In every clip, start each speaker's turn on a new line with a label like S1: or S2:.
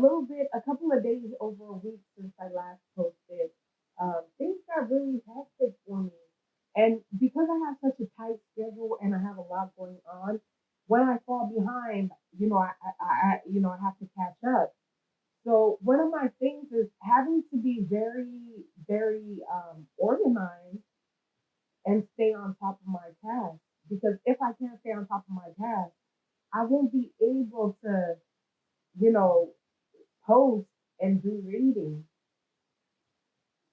S1: a couple of days over a week since I last posted, things got really hectic for me. And because I have such a tight schedule and I have a lot going on, when I fall behind, I have to catch up. So one of my things is having to be very, very organized and stay on top of my tasks. Because if I can't stay on top of my tasks, I won't be able to, you know, post and do reading.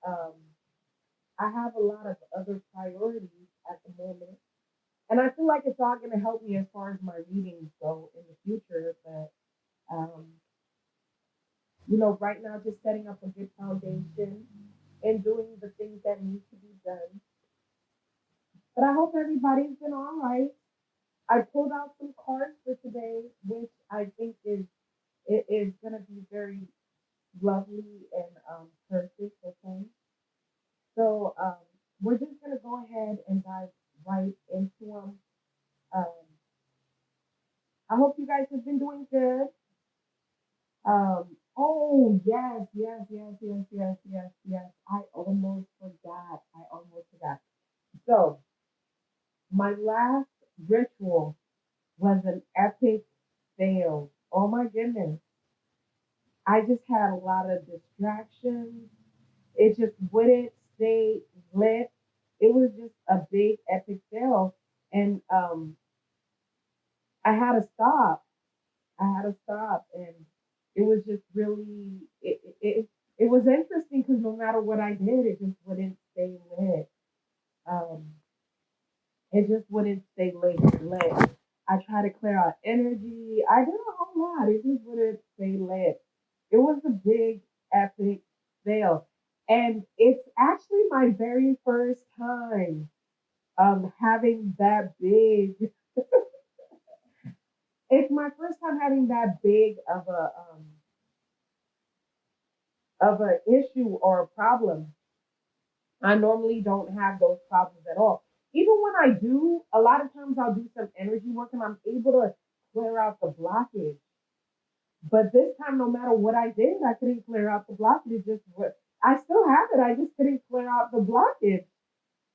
S1: Um, I have a lot of other priorities at the moment, and I feel like it's all going to help me as far as my readings go in the future. But um, right now, just setting up a good foundation and doing the things that need to be done. But I hope everybody's been all right. I pulled out some cards for today, which I think is going to be very lovely and perfect. Okay, so we're just going to go ahead and dive right into them. Um, I hope you guys have been doing good. Oh yes, yes, yes, yes, yes, yes, yes. I almost forgot. I almost forgot. So my last ritual was an epic fail. Oh my goodness. I just had a lot of distractions. It just wouldn't stay lit. It was just a big epic fail. And I had to stop. I had to stop. And it was just really, it was interesting because no matter what I did, it just wouldn't stay lit. Um, it just wouldn't stay lit. I tried to clear out energy. I did a whole lot. It just wouldn't stay lit. It was a big, epic fail. And it's actually my very first time having that big. It's my first time having that big of a issue or a problem. I normally don't have those problems at all. Even when I do, a lot of times I'll do some energy work and I'm able to clear out the blockage. But this time, no matter what I did, I couldn't clear out the blockage. I still have it. I just couldn't clear out the blockage.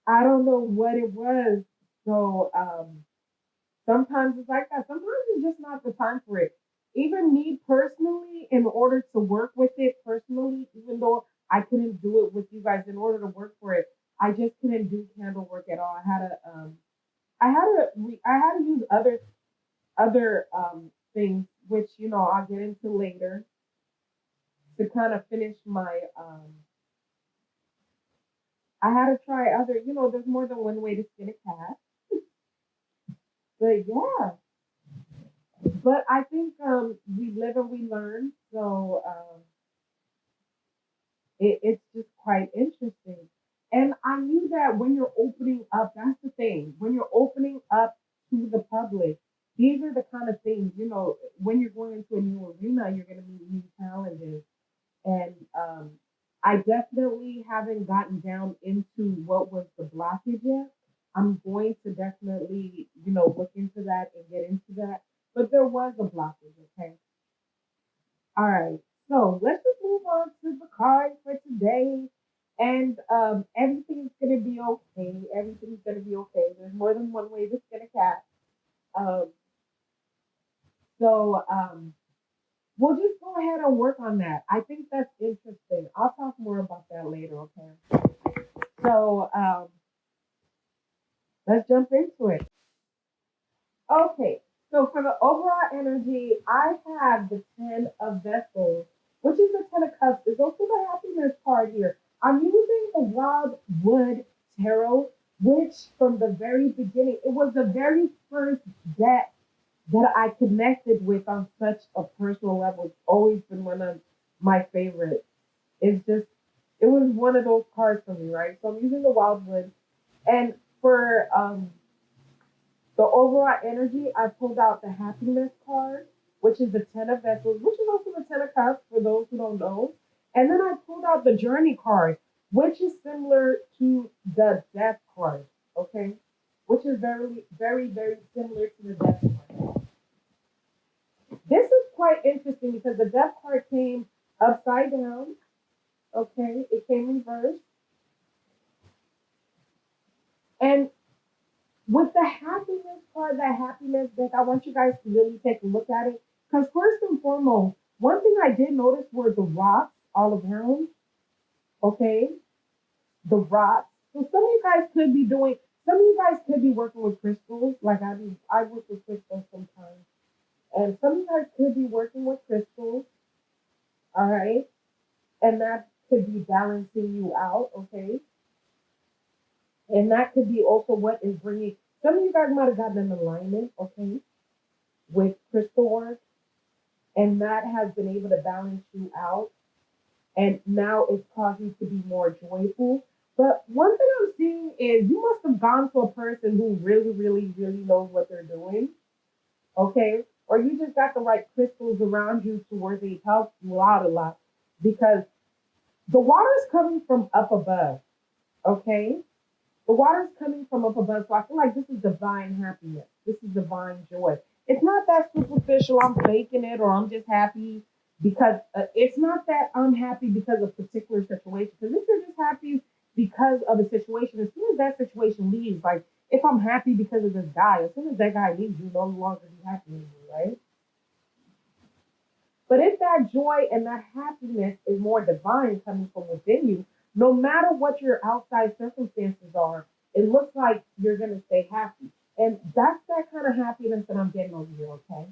S1: I don't know what it was. So sometimes it's like that. Sometimes it's just not the time for it. Even me personally, in order to work with it personally, even though I couldn't do it with you guys, in order to work for it, I just couldn't do candle work at all. I had to use other things, which I'll get into later to kind of finish my. I had to try other. There's more than one way to skin a cat, but yeah. But I think we live and we learn, so it's just quite interesting. And I knew that when you're opening up, that's the thing. When you're opening up to the public, these are the kind of things, when you're going into a new arena, you're going to meet new challenges. And I definitely haven't gotten down into what was the blockage yet. I'm going to definitely, look into that and get into that. But there was a blockage, okay? All right. So let's just move on to the cards for today. And everything's gonna be okay. Everything's gonna be okay. There's more than one way to skin a cat. Um, so we'll just go ahead and work on that. I think that's interesting. I'll talk more about that later, okay? So let's jump into it. Okay, so for the overall energy, I have the Ten of Vessels, which is the Ten of Cups. It's also the happiness card here. I'm using the Wildwood Tarot, which from the very beginning, it was the very first deck that I connected with on such a personal level. It's always been one of my favorites. It's just, it was one of those cards for me, right? So I'm using the Wildwood. And for the overall energy, I pulled out the happiness card, which is the Ten of Vessels, which is also the Ten of Cups for those who don't know. And then I pulled out the Journey card, which is similar to the Death card, okay? Which is very, very, very similar to the Death card. This is quite interesting because the death card came upside down. Okay, it came reversed. And with the happiness card, that happiness deck, I want you guys to really take a look at it. Because first and foremost, one thing I did notice were the rocks all around. Okay, the rocks. So some of you guys could be doing. Some of you guys could be working with crystals. Like I do, I work with crystals sometimes, and some of you guys could be working with crystals. All right, and that could be balancing you out. Okay, and that could be also what is bringing. Some of you guys might have gotten an alignment. Okay, with crystal work, and that has been able to balance you out, and now it's caused you to be more joyful. But one thing I'm seeing is you must have gone to a person who really, really, really knows what they're doing, okay? Or you just got the right crystals around you to where they help you out a lot because the water is coming from up above, okay? The water is coming from up above, so I feel like this is divine happiness. This is divine joy. It's not that superficial. I'm faking it, or I'm just happy because it's not that I'm happy because of a particular situation. Because if you're just happy because of a situation, as soon as that situation leaves, like if I'm happy because of this guy, as soon as that guy leaves, you no longer be happy anymore, right? But if that joy and that happiness is more divine coming from within you, no matter what your outside circumstances are, it looks like you're going to stay happy. And that's that kind of happiness that I'm getting over here, okay?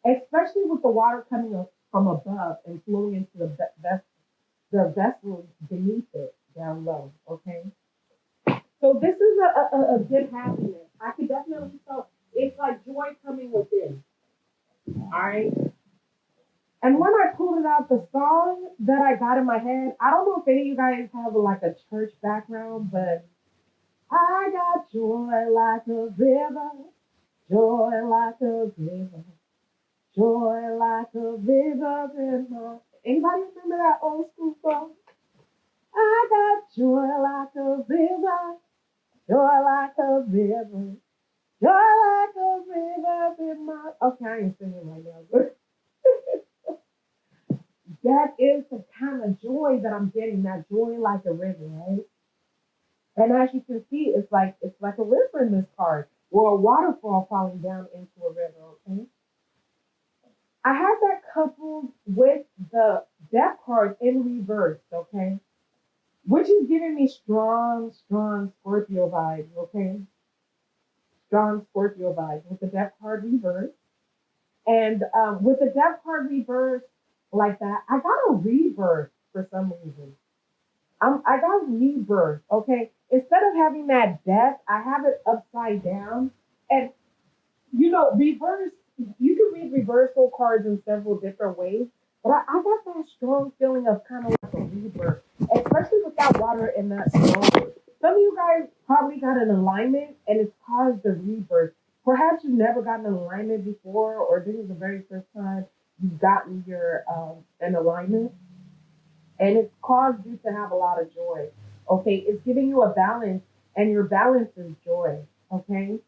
S1: Especially with the water coming up from above and flowing into the vessel beneath it down low, okay? So this is a good happiness. I could definitely feel it's like joy coming within, all right? And when I pulled it out, the song that I got in my head, I don't know if any of you guys have like a church background, but I got joy like a river, joy like a river, joy like a river in my. Anybody remember that old school song? I got joy like a river, joy like a river, joy like a river in my. Okay, I ain't singing right now, but that is the kind of joy that I'm getting, that joy like a river, right? And as you can see, it's like a river in this card, or a waterfall falling down into a river, okay? I have that coupled with the death card in reverse, okay? Which is giving me strong, strong Scorpio vibes, okay? Strong Scorpio vibes with the death card reverse. And with the death card reverse like that, I got a rebirth for some reason. I got rebirth, okay? Instead of having that death, I have it upside down. And, reverse, you can read reversal cards in several different ways, but I got that strong feeling of kind of like a rebirth, especially with that water and that snow. Some of you guys probably got an alignment and it's caused a rebirth. Perhaps you've never gotten an alignment before, or this is the very first time you've gotten your an alignment and it's caused you to have a lot of joy. Okay, it's giving you a balance, and your balance is joy. Okay,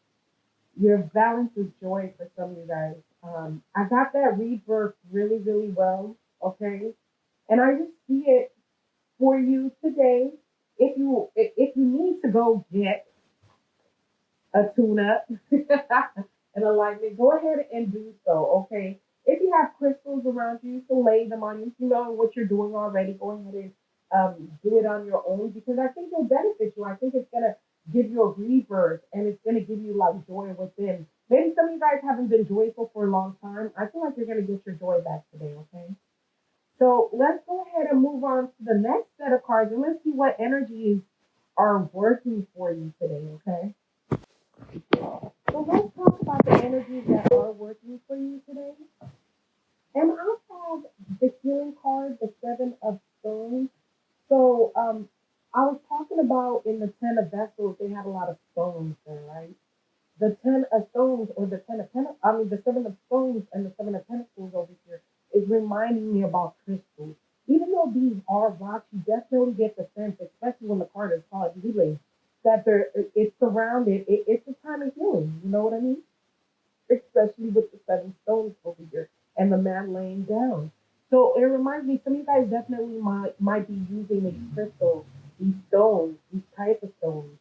S1: your balance is joy for some of you guys. I got that rebirth really, really well. Okay, and I just see it for you today. If you need to go get a tune up, an alignment, go ahead and do so, okay? If you have crystals around you, so lay them on you. If you know what you're doing already, go ahead and do it on your own because I think it'll benefit you. I think it's going to give you a rebirth and it's going to give you like joy within. Maybe some of you guys haven't been joyful for a long time. I feel like you're going to get your joy back today, okay? So let's go ahead and move on to the next set of cards and let's see what energies are working for you today, okay? So let's talk about the energies that are working for you today. And I have the healing card, the Seven of Stones. So I was talking about in the Ten of Vessels, they have a lot of stones there, right? The Ten of Stones or the Ten of Pentacles, I mean the Seven of Stones and the Seven of Pentacles over here is reminding me about crystals. Even though these are rocks, you definitely get the sense, especially when the card is called healing, that it's surrounded. It's a time of healing. You know what I mean? especially with the seven stones over here and the man laying down. So it reminds me, some of you guys definitely might be using these crystals, these stones, these type of stones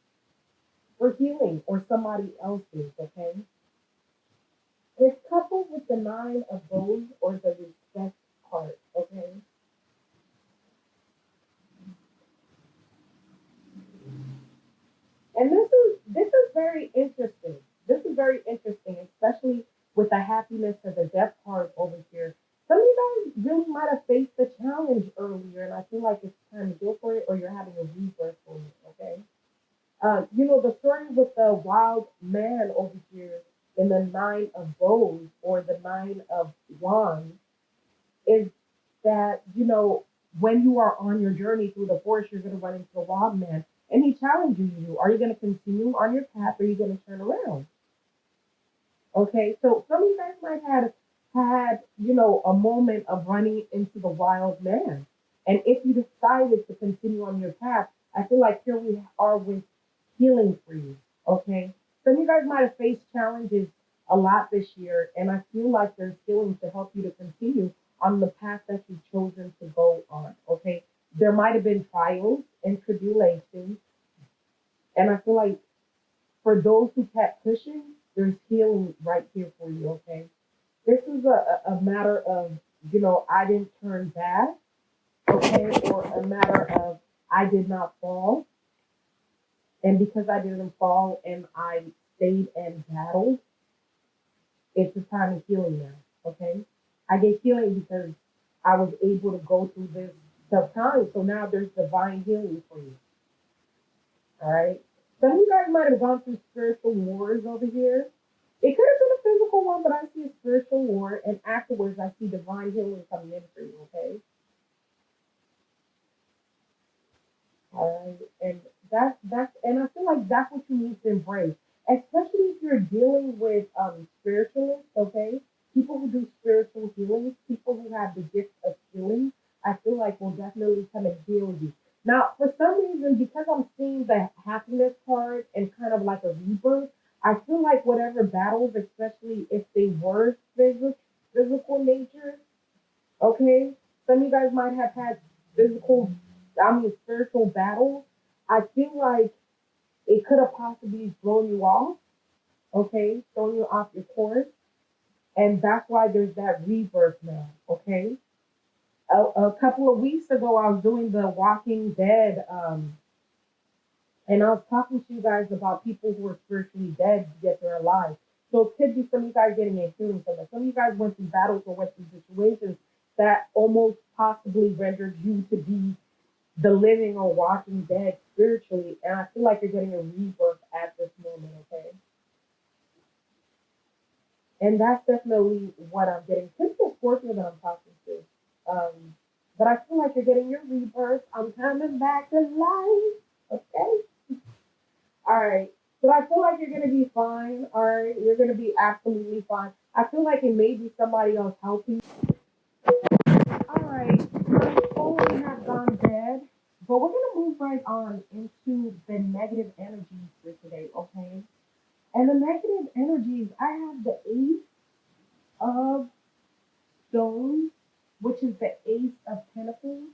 S1: for healing or somebody else's, okay? It's coupled with the nine of bows or the respect part, okay? And this is very interesting. This is very interesting, especially with the happiness of the death card over here. Some of you guys really might have faced the challenge earlier, and I feel like it's time to go for it, or you're having a rebirth for it. Okay. The story with the wild man over here in the nine of bows or the nine of wands is that, when you are on your journey through the forest, you're going to run into a wild man. And he challenges you. Are you going to continue on your path or are you going to turn around? Okay, so some of you guys might have had, a moment of running into the wild man. And if you decided to continue on your path, I feel like here we are with healing for you. Okay, some of you guys might have faced challenges a lot this year, and I feel like there's healing to help you to continue on the path that you've chosen to go on. Okay, there might have been trials and tribulations, and I feel like for those who kept pushing, there's healing right here for you, okay? This is a matter of, I didn't turn back, okay? Or a matter of I did not fall. And because I didn't fall and I stayed and battled, it's a time of healing now, okay? I get healing because I was able to go through this tough time. So now there's divine healing for you, all right? Some of you guys might have gone through spiritual wars over here. It could have been a physical one, but I see a spiritual war, and afterwards I see divine healing coming in for you, okay? All right. And and I feel like that's what you need to embrace. Especially if you're dealing with spiritualists, okay? People who do spiritual healing, people who have the gift of healing, I feel like will definitely come and heal you. Now, for some reason, because I'm seeing the happiness card and kind of like a rebirth, I feel like whatever battles, especially if they were physical nature, okay? Some of you guys might have had physical, spiritual battles. I feel like it could have possibly thrown you off, okay? Thrown you off your course. And that's why there's that rebirth now, okay? A couple of weeks ago, I was doing the Walking Dead, and I was talking to you guys about people who are spiritually dead yet they're alive. So it could be some of you guys getting a healing from it. Some of you guys went through battles or went through situations that almost possibly rendered you to be the living or walking dead spiritually. And I feel like you're getting a rebirth at this moment, okay? And that's definitely what I'm getting. Could be a Scorpio that I'm talking to. But I feel like you're getting your rebirth. I'm coming back to life. Okay? All right. So I feel like you're going to be fine. All right. You're going to be absolutely fine. I feel like it may be somebody else helping. All right. My phone has gone dead. But we're going to move right on into the negative energies for today, okay? And the negative energies, I have the Ace of Stones, which is the Ace of Pentacles.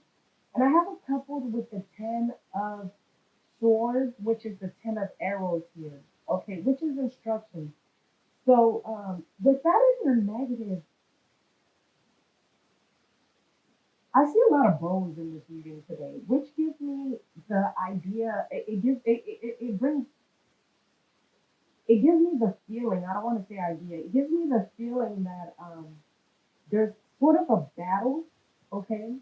S1: And I have it coupled with the Ten of Swords, which is the Ten of Arrows here, okay, which is instructions. So with that in your negative, I see a lot of bones in this reading today, which gives me the idea. It gives me the feeling. I don't want to say idea. It gives me the feeling that there's sort of a battle. Okay,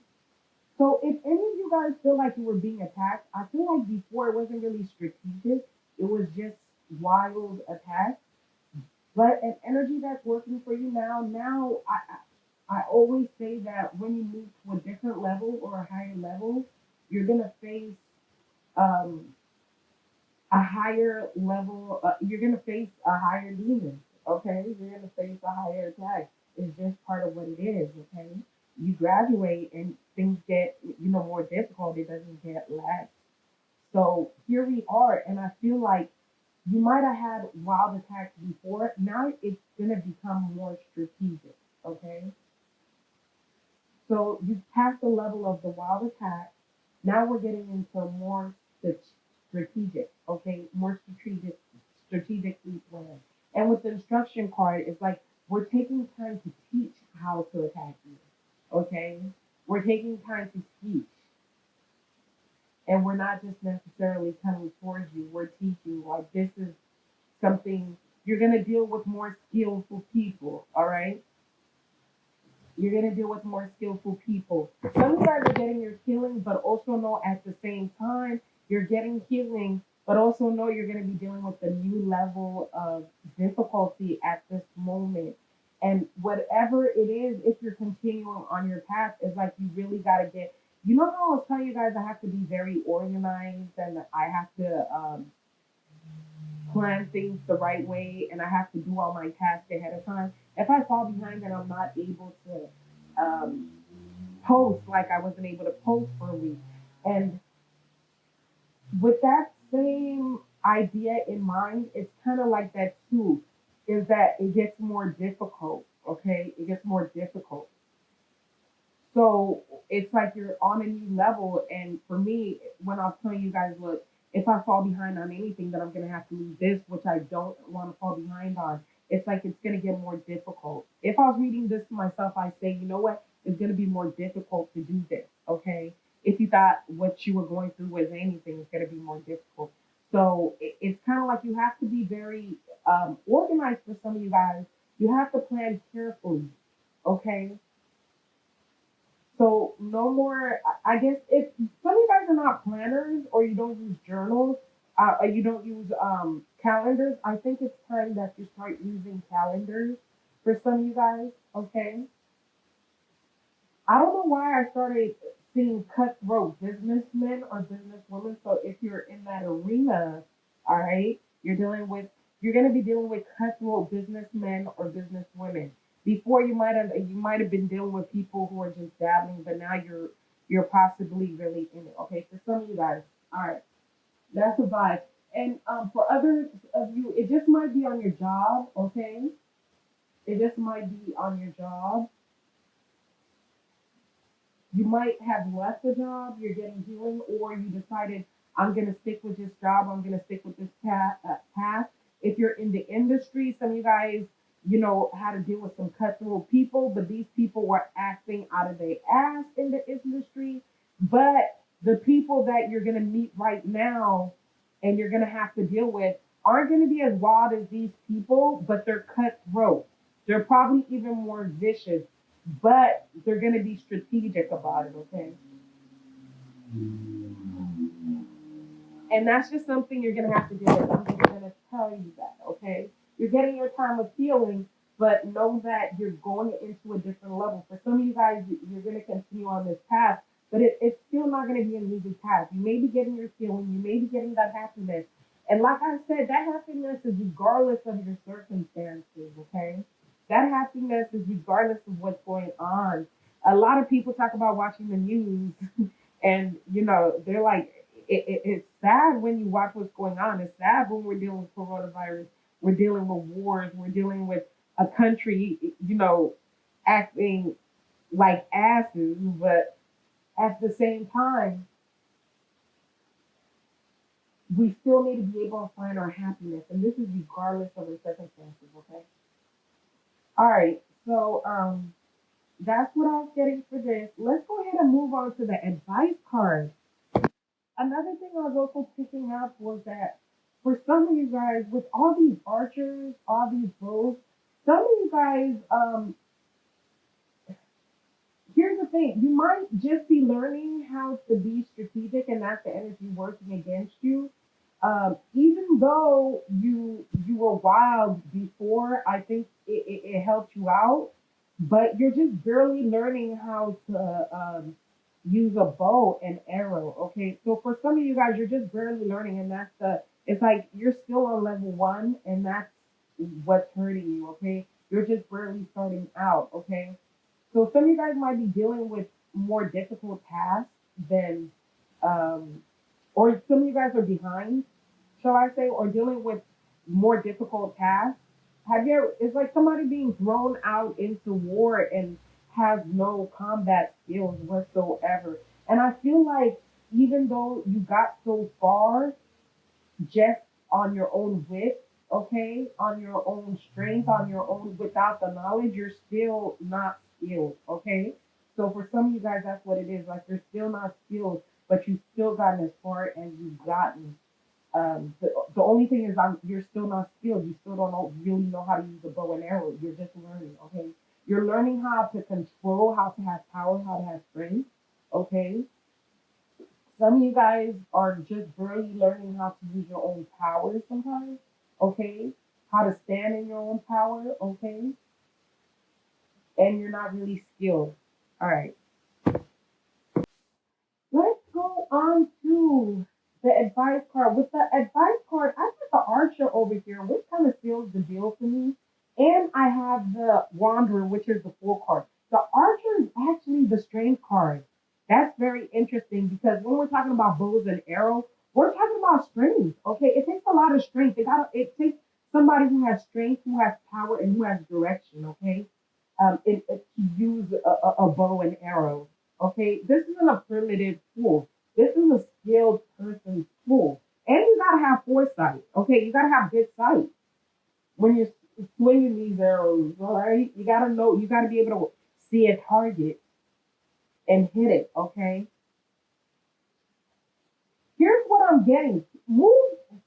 S1: so if any of you guys feel like you were being attacked, I feel like before it wasn't really strategic. It was just wild attacks. But an energy that's working for you now, I always say that when you move to a different level or a higher level, you're gonna face um, a higher level. You're gonna face a higher demon. Okay, you're gonna face a higher attack. It's just part of what it is. Okay, you graduate and things get more difficult. It doesn't get less. So here we are, and I feel like You might have had wild attacks before. Now it's gonna become more strategic. Okay, so you passed the level of the wild attack. Now we're getting into more strategic. Okay, more strategically planned. And with the instruction card, it's like we're taking time to teach how to attack you. Okay, we're taking time to teach, and we're not just necessarily coming towards you. We're teaching like this is something you're gonna deal with more skillful people. All right, you're gonna deal with more skillful people. Some of you guys are getting your healing, but also know at the same time you're getting healing, but also know you're gonna be dealing with a new level of difficulty at this moment. And whatever it is, if you're continuing on your path, it's like you really gotta get. You know how I was telling you guys I have to be very organized and I have to plan things the right way and I have to do all my tasks ahead of time. If I fall behind and I'm not able to post like I wasn't able to post for a week. And with that same idea in mind, it's kind of like that too, is that it gets more difficult. Okay, it gets more difficult. So it's like you're on a new level. And for me, when I was telling you guys, look, if I fall behind on anything, then I'm going to have to lose this, which I don't want to fall behind on. It's like it's going to get more difficult. If I was reading this to myself, I say, you know what? It's going to be more difficult to do this. Okay. If you thought what you were going through was anything, it's going to be more difficult. So it's kind of like you have to be very organized for some of you guys. You have to plan carefully. Okay, so no more. I guess if some of you guys are not planners or you don't use journals, or you don't use calendars, I think it's time that you start using calendars for some of you guys. Okay. I don't know why I started seeing cutthroat businessmen or businesswomen. So if you're in that arena, all right, you're going to be dealing with cutthroat businessmen or businesswomen. Before you might have been dealing with people who are just dabbling, but now you're possibly really in it. Okay, for some of you guys, all right, that's a vibe. And for others of you, it just might be on your job. Okay, it just might be on your job. You might have left the job, you're getting healing, or you decided, I'm going to stick with this job, I'm going to stick with this path. If you're in the industry, some of you guys, how to deal with some cutthroat people, but these people were acting out of their ass in the industry. But the people that you're going to meet right now and you're going to have to deal with aren't going to be as wild as these people, but they're cutthroat. They're probably even more vicious, but they're going to be strategic about it, okay? And that's just something you're going to have to deal with. I'm just going to tell you that, okay? You're getting your time of healing, but know that you're going into a different level. For some of you guys, you're going to continue on this path, but it's still not going to be an easy path. You may be getting your healing, you may be getting that happiness. And like I said, that happiness is regardless of your circumstances, okay? That happiness is regardless of what's going on. A lot of people talk about watching the news and, they're like, it's sad when you watch what's going on. It's sad when we're dealing with coronavirus. We're dealing with wars. We're dealing with a country, acting like asses. But at the same time, we still need to be able to find our happiness. And this is regardless of the circumstances, okay? All right. So that's what I was getting for this. Let's go ahead and move on to the advice card. Another thing I was also picking up was that for some of you guys, with all these archers, all these bows, some of you guys, here's the thing: you might just be learning how to be strategic, and that's the energy working against you. Even though you were wild before, I think it helped you out, but you're just barely learning how to use a bow and arrow. Okay, so for some of you guys, you're just barely learning, and it's like you're still on level one, and that's what's hurting you. Okay, you're just barely starting out. Okay, so some of you guys might be dealing with more difficult tasks than, or some of you guys are behind, shall I say, or dealing with more difficult tasks. Have you ever, it's like somebody being thrown out into war and has no combat skills whatsoever. And I feel like even though you got so far just on your own wit, okay, on your own strength, on your own without the knowledge, you're still not skilled, okay? So for some of you guys, that's what it is. Like you're still not skilled, but you've still gotten as far as you've gotten. The only thing is you're still not skilled. You still don't really know how to use a bow and arrow. You're just learning, okay? You're learning how to control, how to have power, how to have strength, okay? Some of you guys are just barely learning how to use your own power sometimes, okay? How to stand in your own power, okay? And you're not really skilled. All right, let's go on to the advice card. With the advice card, I have the archer over here, which kind of seals the deal for me. And I have the wanderer, which is the fool card. The archer is actually the strength card. That's very interesting because when we're talking about bows and arrows, we're talking about strength. Okay, it takes a lot of strength. It takes somebody who has strength, who has power, and who has direction. Okay, to use a bow and arrow. Okay, this isn't a primitive tool. This is a skilled person's tool, and you gotta have foresight. Okay, you gotta have good sight when you're swinging these arrows. All right, you gotta know. You gotta be able to see a target and hit it. Okay, here's what I'm getting. Move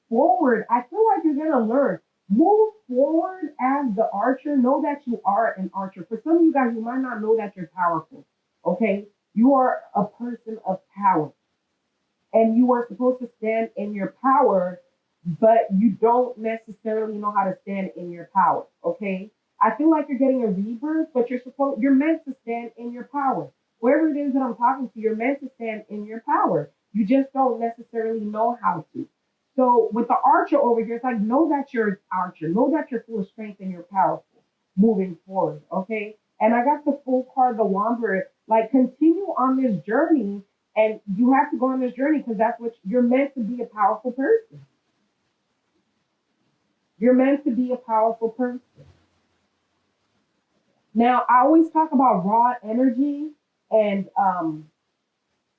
S1: forward. I feel like you're gonna learn. Move forward as the archer. Know that you are an archer. For some of you guys, you might not know that you're powerful. Okay, you are a person of power, and you are supposed to stand in your power, but you don't necessarily know how to stand in your power. Okay, I feel like you're getting a rebirth, but you're meant to stand in your power. Wherever it is that I'm talking to, you're meant to stand in your power. You just don't necessarily know how to. So with the archer over here, it's like know that you're an archer, know that you're full of strength and you're powerful moving forward. Okay, and I got the full card, the wanderer. Like continue on this journey, and you have to go on this journey because that's what you're meant to be, a powerful person. You're meant to be a powerful person. Now, I always talk about raw energy, and I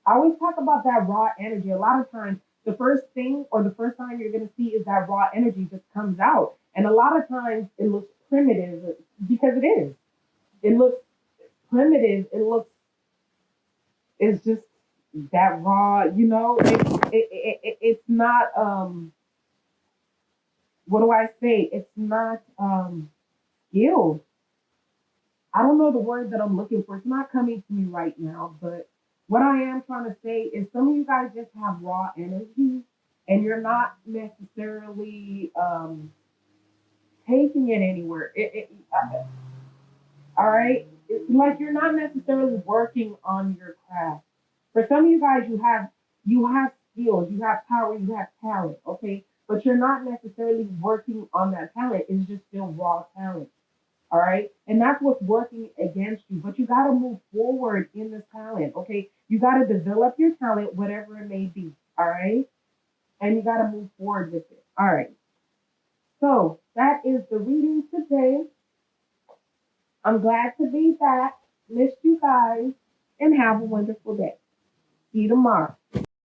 S1: always talk about that raw energy. A lot of times, the first thing or the first sign you're going to see is that raw energy just comes out. And a lot of times, it looks primitive because it is. It looks primitive. It's just that raw, it's not, what do I say? It's not skilled. I don't know the word that I'm looking for. It's not coming to me right now, but what I am trying to say is some of you guys just have raw energy and you're not necessarily taking it anywhere. All right? It's like you're not necessarily working on your craft. For some of you guys, you have skills, you have power, you have talent, okay? But you're not necessarily working on that talent. It's just still raw talent. All right. And that's what's working against you. But you got to move forward in this talent. Okay. You got to develop your talent, whatever it may be. All right. And you got to move forward with it. All right. So that is the reading today. I'm glad to be back. Missed you guys and have a wonderful day. See you tomorrow.